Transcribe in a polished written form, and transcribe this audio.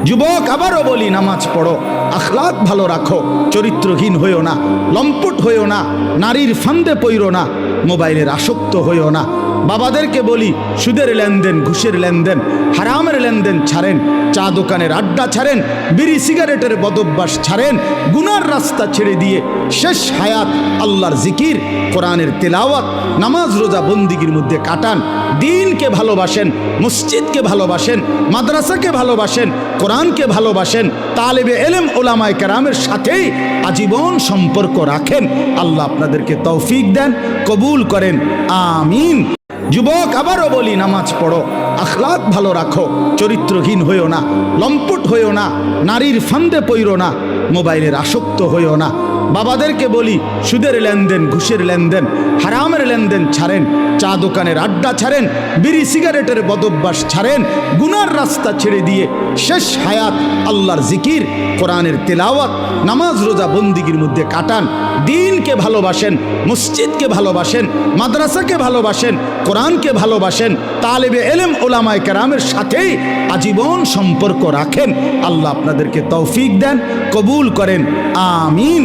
যুবক আবারও বলি, নামাজ পড়ো, আখলাক ভালো রাখো, চরিত্রহীন হইও না, লম্পট হইও না, নারীর ফান্দে পইরো না, মোবাইলের আসক্ত হইও না। বাবাদেরকে বলি, সুদের লেনদেন, ঘুষের লেনদেন, হারামের লেনদেন ছাড়েন, চা দোকানের আড্ডা ছাড়েন, বিড়ি সিগারেটের বদভ্যাস ছাড়েন, গুনার রাস্তা ছেড়ে দিয়ে শেষ হায়াত আল্লাহর জিকির, কোরআনের তেলাওয়াত, নামাজ রোজা বন্দিগির মধ্যে কাটান। দ্বীনকে ভালোবাসেন, মসজিদকে ভালোবাসেন, মাদ্রাসাকে ভালোবাসেন, কোরআনকে ভালোবাসেন, তালেবে এলেম ওলামায়ে কেরামের সাথেই আজীবন সম্পর্ক রাখেন। আল্লাহ আপনাদেরকে তৌফিক দেন, কবুল করেন, আমিন। যুবক আবারও বলি, নামাজ পড়ো, আখলাক ভালো রাখো, চরিত্রহীন হইও না, লম্পট হইও না, নারীর ফান্দে পইরো না, মোবাইলের আসক্ত হইও না। বাবাদেরকে বলি, সুদের লেনদেন, ঘুষের লেনদেন, হারামের লেনদেন ছাড়েন, চা দোকানের আড্ডা ছাড়েন, বিড়ি সিগারেটের বদভ্যাস ছাড়েন, গুনার রাস্তা ছেড়ে দিয়ে শেষ হায়াত আল্লাহর জিকির, কোরআনের তেলাওয়াত, নামাজ রোজা বন্দিগির মধ্যে কাটান। দ্বীনকে ভালোবাসেন, মসজিদকে ভালোবাসেন, মাদ্রাসাকে ভালোবাসেন, কোরআনকে ভালোবাসেন, তালেবে এলেম ওলামায়ে কেরামের সাথেই আজীবন সম্পর্ক রাখেন। আল্লাহ আপনাদেরকে তৌফিক দেন, কবুল করেন, আমিন।